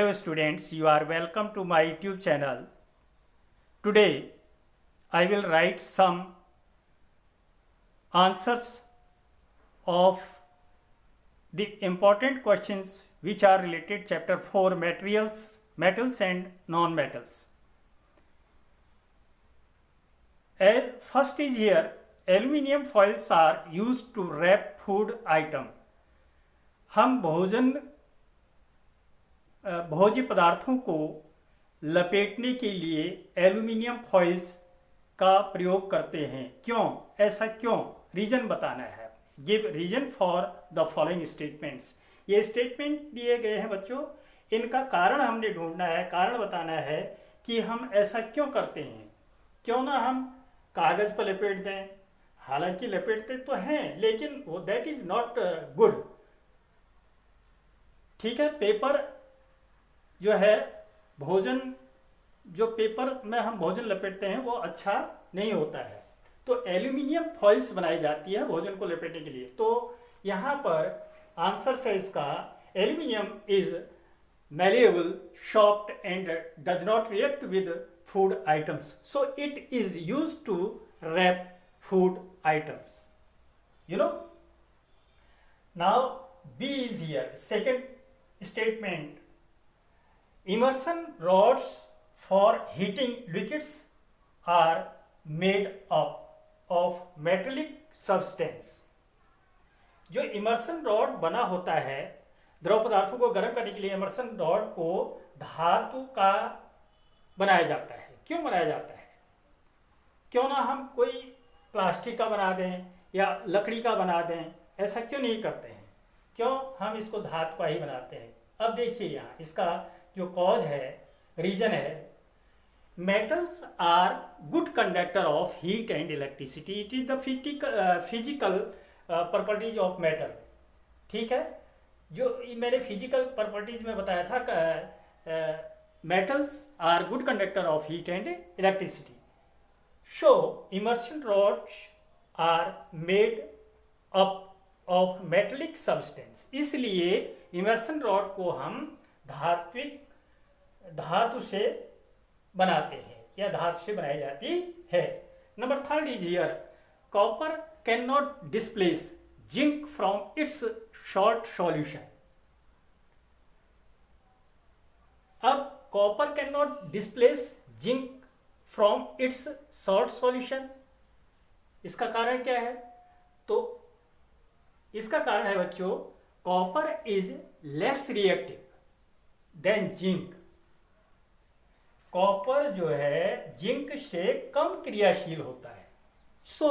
Hello students, you are welcome to my YouTube channel. Today I will write some answers of the important questions which are related chapter 4 materials, metals and non-metals. As first is here, aluminium foils are used to wrap food item. हम भोज्य पदार्थों को लपेटने के लिए aluminium foils का प्रयोग करते हैं. क्यों, ऐसा क्यों, रीजन बताना है. Give reason for the following statements. ये स्टेटमेंट दिए गए हैं बच्चों, इनका कारण हमने ढूंढना है, कारण बताना है कि हम ऐसा क्यों करते हैं. क्यों ना हम कागज पर लपेट दें, हालांकि लपेटते तो हैं लेकिन वो दैट इज नॉट गुड. ठीक है, पेपर जो है भोजन, जो पेपर में हम भोजन लपेटते हैं वो अच्छा नहीं होता है, तो एल्यूमिनियम फॉइल्स बनाई जाती है भोजन को लपेटने के लिए. तो यहाँ पर आंसर है इसका, aluminium is malleable, soft and does not react with food items, so it is used to wrap food items. You know. Now B is here. Second statement. Immersion rods for heating liquids are made up of metallic substance. जो immersion rod बना होता है द्रव पदार्थों को गर्म करने के लिए, इमर्सन रॉड को धातु का बनाया जाता है. क्यों बनाया जाता है? क्यों ना हम कोई प्लास्टिक का बना दें या लकड़ी का बना दें, ऐसा क्यों नहीं करते हैं? क्यों हम इसको धातु का ही बनाते हैं? अब देखिए यहाँ इसका जो कॉज है, रीजन है, metals are good conductor of heat and electricity. It is the physical properties of metal. ठीक है, जो मैंने फिजिकल प्रॉपर्टीज में बताया था, metals are good conductor of heat and electricity. So immersion rods are made up of metallic substance. इसलिए immersion rod को हम धातु से बनाते हैं या धातु से बनाई जाती है. Number third is here, copper can not displace zinc from its salt solution. अब copper can not displace zinc from its salt solution. इसका कारण क्या है? तो इसका कारण है बच्चों, copper is less reactive than zinc. Copper जो है जिंक से कम क्रियाशील होता है, so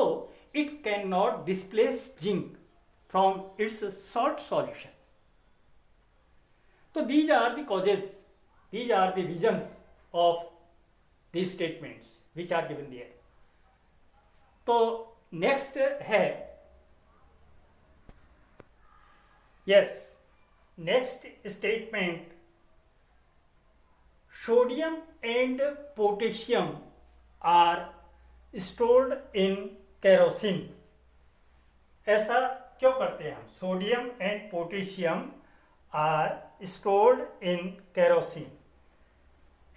it can not displace zinc from its salt solution. तो these are the causes, these are the reasons of these statements which are given there. तो next है, yes, next statement, sodium and potassium are stored in kerosene. ऐसा क्यों करते हैं हम? Sodium and potassium are stored in kerosene.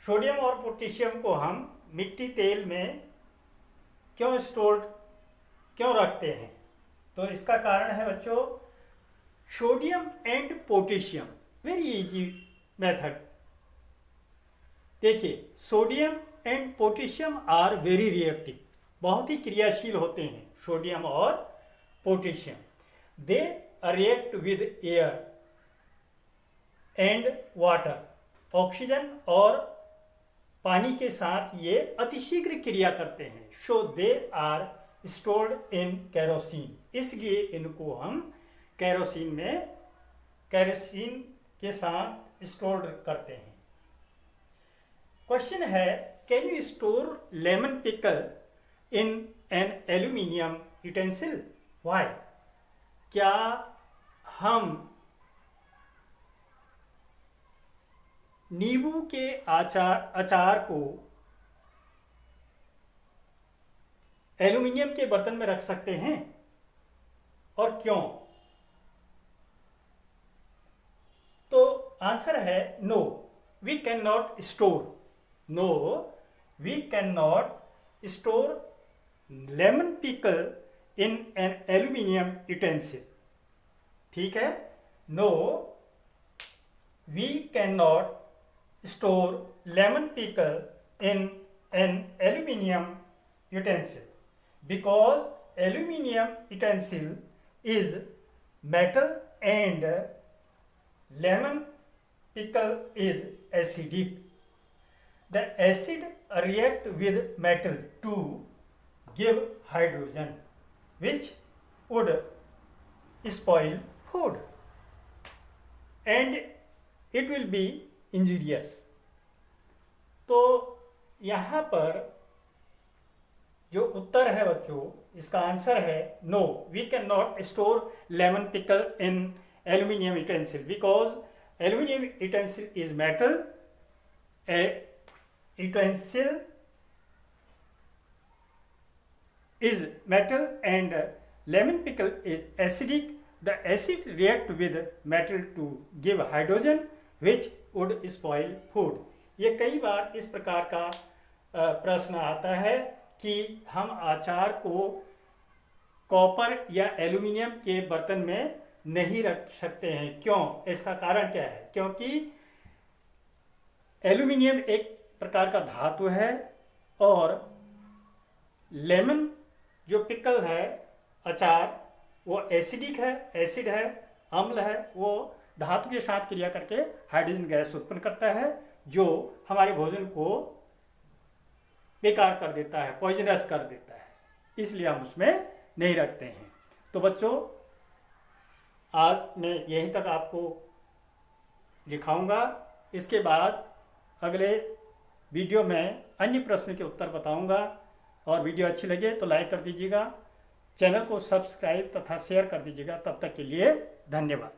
Sodium और potassium को हम मिट्टी तेल में क्यों स्टोर्ड, क्यों रखते हैं? तो इसका कारण है बच्चों, sodium and potassium, very easy method. देखिए, sodium and potassium are very reactive, बहुत ही क्रियाशील होते हैं सोडियम और potassium. They react with air and water. Oxygen और पानी के साथ ये अतिशीघ्र क्रिया करते हैं. So they are stored in kerosene. इसलिए इनको हम केरोसिन के साथ स्टोर्ड करते हैं. क्वेश्चन है, can you store lemon pickle in an aluminium utensil? Why? क्या हम नींबू के अचार को एल्यूमिनियम के बर्तन में रख सकते हैं, और क्यों? तो आंसर है no. we cannot store, no, we cannot store lemon pickle in an aluminium utensil. ठीक है, no, we cannot store lemon pickle in an aluminium utensil because aluminium utensil is metal and lemon pickle is acidic. The acid react with metal to give hydrogen which would spoil food and it will be injurious. तो यहाँ पर जो उत्तर है बच्चों, इसका answer है no, we can not store lemon pickle in aluminium utensil because aluminium utensil is metal, utensil is metal and lemon pickle is acidic. The acid react with metal to give hydrogen which would spoil food. ये कई बार इस प्रकार का प्रश्न आता है कि हम अचार को कॉपर या एल्यूमिनियम के बर्तन में नहीं रख सकते हैं, क्यों? इसका कारण क्या है? क्योंकि एल्यूमिनियम एक प्रकार का धातु है और लेमन जो पिकल है, अचार, वो एसिडिक है, एसिड है, अम्ल है, वो धातु के साथ क्रिया करके हाइड्रोजन गैस उत्पन्न करता है जो हमारे भोजन को बेकार कर देता है, पॉइजनस कर देता है, इसलिए हम उसमें नहीं रखते हैं। तो बच्चों, आज मैं यहीं तक आपको दिखाऊंगा, इसके बाद अगले वीडियो में अन्य प्रश्न के उत्तर बताऊंगा। और वीडियो अच्छी लगे तो लाइक कर दीजिएगा, चैनल को सब्सक्राइब तथा शेयर कर दीजिएगा। तब तक के लिए धन्यवाद।